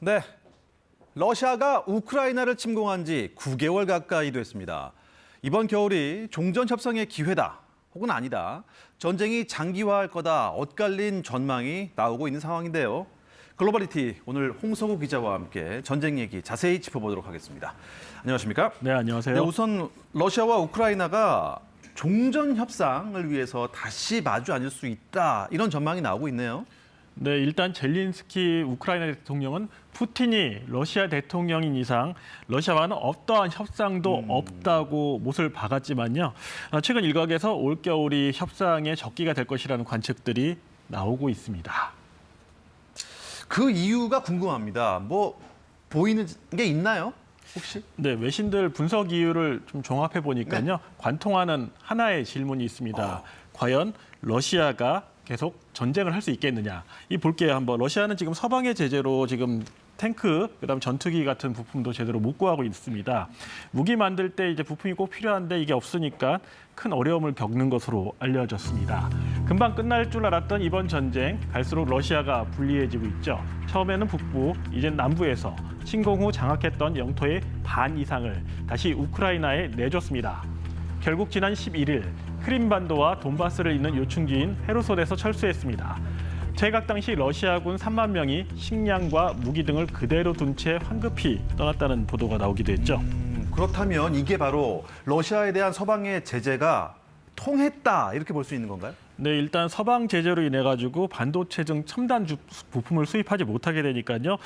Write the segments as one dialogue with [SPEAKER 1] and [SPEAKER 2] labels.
[SPEAKER 1] 네, 러시아가 우크라이나를 침공한 지 9개월 가까이 됐습니다. 이번 겨울이 종전 협상의 기회다, 혹은 아니다. 전쟁이 장기화할 거다, 엇갈린 전망이 나오고 있는 상황인데요. 글로벌리티 오늘 홍석우 기자와 함께 전쟁 얘기 자세히 짚어보도록 하겠습니다. 안녕하십니까?
[SPEAKER 2] 네, 안녕하세요.
[SPEAKER 1] 네, 우선 러시아와 우크라이나가 종전 협상을 위해서 다시 마주 앉을 수 있다, 이런 전망이 나오고 있네요.
[SPEAKER 2] 네, 일단 젤린스키 우크라이나 대통령은 푸틴이 러시아 대통령인 이상 러시아와는 어떠한 협상도 없다고 못을 박았지만요. 최근 일각에서 올겨울이 협상의 적기가 될 것이라는 관측들이 나오고 있습니다.
[SPEAKER 1] 그 이유가 궁금합니다. 뭐 보이는 게 있나요? 혹시?
[SPEAKER 2] 네, 외신들 분석 이유를 좀 종합해 보니까요.
[SPEAKER 1] 네.
[SPEAKER 2] 관통하는 하나의 질문이 있습니다. 과연 러시아가 계속 전쟁을 할 수 있겠느냐. 이 볼게요. 한번 러시아는 지금 서방의 제재로 지금 탱크, 그다음 전투기 같은 부품도 제대로 못 구하고 있습니다. 무기 만들 때 이제 부품이 꼭 필요한데 이게 없으니까 큰 어려움을 겪는 것으로 알려졌습니다. 금방 끝날 줄 알았던 이번 전쟁, 갈수록 러시아가 불리해지고 있죠. 처음에는 북부, 이젠 남부에서 침공 후 장악했던 영토의 반 이상을 다시 우크라이나에 내줬습니다. 결국 지난 11일 크림반도와 돈바스를 잇는 요충지인 헤르손에서 철수했습니다. 퇴각 당시 러시아군 3만 명이 식량과 무기 등을 그대로 둔 채 황급히 떠났다는 보도가 나오기도 했죠.
[SPEAKER 1] 그렇다면 이게 바로 러시아에 대한 서방의 제재가 통했다, 이렇게 볼 수 있는 건가요?
[SPEAKER 2] 네, 일단 서방 제재로 인해 가지고 반도체 등 첨단 부품을 수입하지 못하게 되니까요.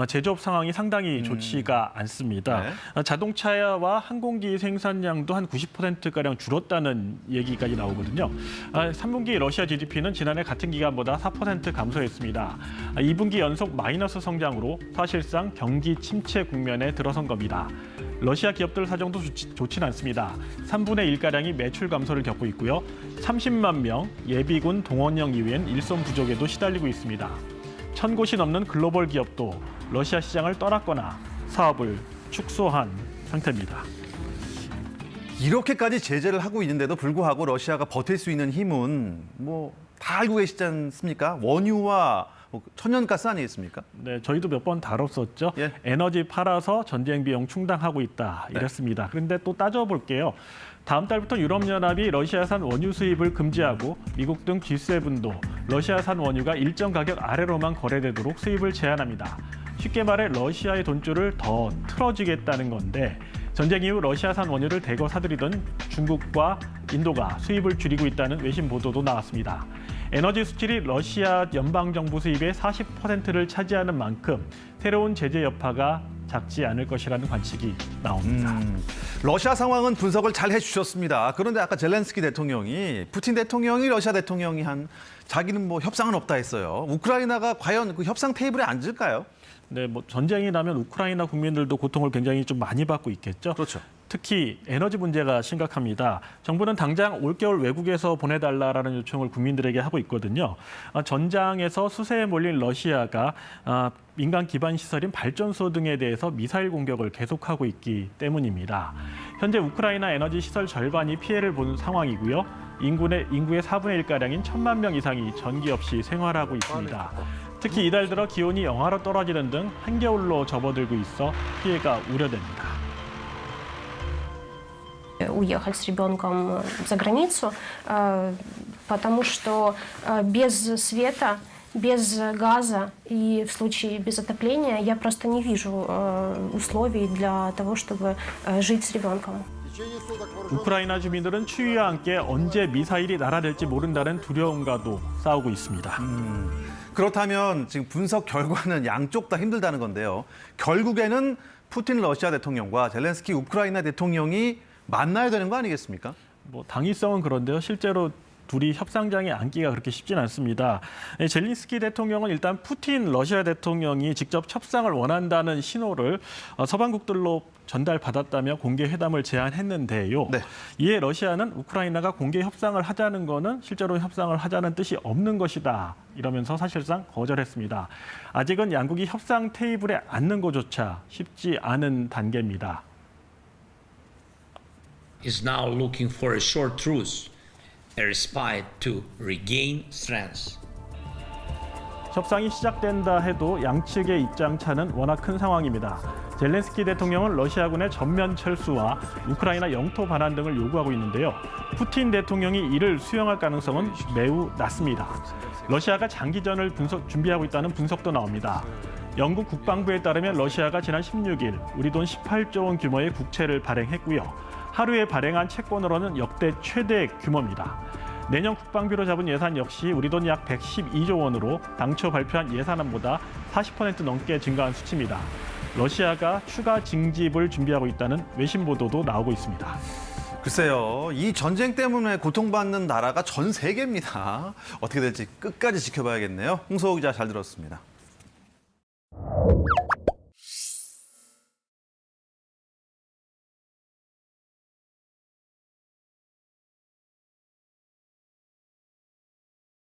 [SPEAKER 2] 제조업 상황이 상당히 좋지가 않습니다.
[SPEAKER 1] 네.
[SPEAKER 2] 자동차와 항공기 생산량도 한 90%가량 줄었다는 얘기까지 나오거든요. 3분기 러시아 GDP는 지난해 같은 기간보다 4% 감소했습니다. 2분기 연속 마이너스 성장으로 사실상 경기 침체 국면에 들어선 겁니다. 러시아 기업들 사정도 좋지는 않습니다. 3분의 1가량이 매출 감소를 겪고 있고요. 30만 명 예비군 동원령 이후엔 일손 부족에도 시달리고 있습니다. 1,000곳이 넘는 글로벌 기업도 러시아 시장을 떠났거나 사업을 축소한 상태입니다.
[SPEAKER 1] 이렇게까지 제재를 하고 있는데도 불구하고 러시아가 버틸 수 있는 힘은 뭐 다 알고 계시지 않습니까? 원유와 천연가스 아니겠습니까?
[SPEAKER 2] 네, 저희도 몇 번 다뤘었죠.
[SPEAKER 1] 예.
[SPEAKER 2] 에너지 팔아서 전쟁 비용 충당하고 있다 이랬습니다. 그런데 또 따져볼게요. 다음 달부터 유럽연합이 러시아산 원유 수입을 금지하고 미국 등 G7도 러시아산 원유가 일정 가격 아래로만 거래되도록 수입을 제한합니다. 쉽게 말해 러시아의 돈줄을 더 틀어주겠다는 건데 전쟁 이후 러시아산 원유를 대거 사들이던 중국과 인도가 수입을 줄이고 있다는 외신 보도도 나왔습니다. 에너지 수출이 러시아 연방정부 수입의 40%를 차지하는 만큼 새로운 제재 여파가 작지 않을 것이라는 관측이 나옵니다.
[SPEAKER 1] 러시아 상황은 분석을 잘 해주셨습니다. 그런데 아까 젤렌스키 대통령이 푸틴 대통령이 러시아 대통령이 한 자기는 뭐 협상은 없다 했어요. 우크라이나가 과연 그 협상 테이블에 앉을까요?
[SPEAKER 2] 네, 뭐 전쟁이 나면 우크라이나 국민들도 고통을 굉장히 좀 많이 받고 있겠죠.
[SPEAKER 1] 그렇죠.
[SPEAKER 2] 특히 에너지 문제가 심각합니다. 정부는 당장 올겨울 외국에서 보내달라라는 요청을 국민들에게 하고 있거든요. 전장에서 수세에 몰린 러시아가 민간 기반 시설인 발전소 등에 대해서 미사일 공격을 계속하고 있기 때문입니다. 현재 우크라이나 에너지 시설 절반이 피해를 본 상황이고요. 인구의 4분의 1가량인 1,000만 명 이상이 전기 없이 생활하고 있습니다. 특히 이달 들어 기온이 영하로 떨어지는 등 한겨울로 접어들고 있어 피해가 우려됩니다.
[SPEAKER 3] Уехать с ребенком за границу, потому что без света, без газа и в случае без отопления я просто не вижу условий для того, чтобы жить с ребенком.
[SPEAKER 2] 우크라이나 주민들은 추위와 함께 언제 미사일이 날아들지 모른다는 두려움과도 싸우고 있습니다.
[SPEAKER 1] 그렇다면 지금 분석 결과는 양쪽 다 힘들다는 건데요. 결국에는 푸틴 러시아 대통령과 젤렌스키 우크라이나 대통령이 만나야 되는 거 아니겠습니까?
[SPEAKER 2] 뭐 당위성은 그런데요. 실제로 둘이 협상장에 앉기가 그렇게 쉽진 않습니다. 젤린스키 대통령은 일단 푸틴 러시아 대통령이 직접 협상을 원한다는 신호를 서방국들로 전달받았다며 공개 회담을 제안했는데요.
[SPEAKER 1] 네.
[SPEAKER 2] 이에 러시아는 우크라이나가 공개 협상을 하자는 거는 실제로 협상을 하자는 뜻이 없는 것이다. 이러면서 사실상 거절했습니다. 아직은 양국이 협상 테이블에 앉는 것조차 쉽지 않은 단계입니다.
[SPEAKER 4] is now looking for a short truce, a respite to regain strength.
[SPEAKER 2] 협상이 시작된다 해도 양측의 입장 차는 워낙 큰 상황입니다. 젤렌스키 대통령은 러시아군의 전면 철수와 우크라이나 영토 반환 등을 요구하고 있는데요. 푸틴 대통령이 이를 수용할 가능성은 매우 낮습니다. 러시아가 장기전을 준비하고 있다는 분석도 나옵니다. 영국 국방부에 따르면 러시아가 지난 16일 우리 돈 18조 원 규모의 국채를 발행했고요. 하루에 발행한 채권으로는 역대 최대 규모입니다. 내년 국방비로 잡은 예산 역시 우리 돈 약 112조 원으로 당초 발표한 예산안보다 40% 넘게 증가한 수치입니다. 러시아가 추가 징집을 준비하고 있다는 외신 보도도 나오고 있습니다.
[SPEAKER 1] 글쎄요, 이 전쟁 때문에 고통받는 나라가 전 세계입니다. 어떻게 될지 끝까지 지켜봐야겠네요. 홍소호 기자 잘 들었습니다.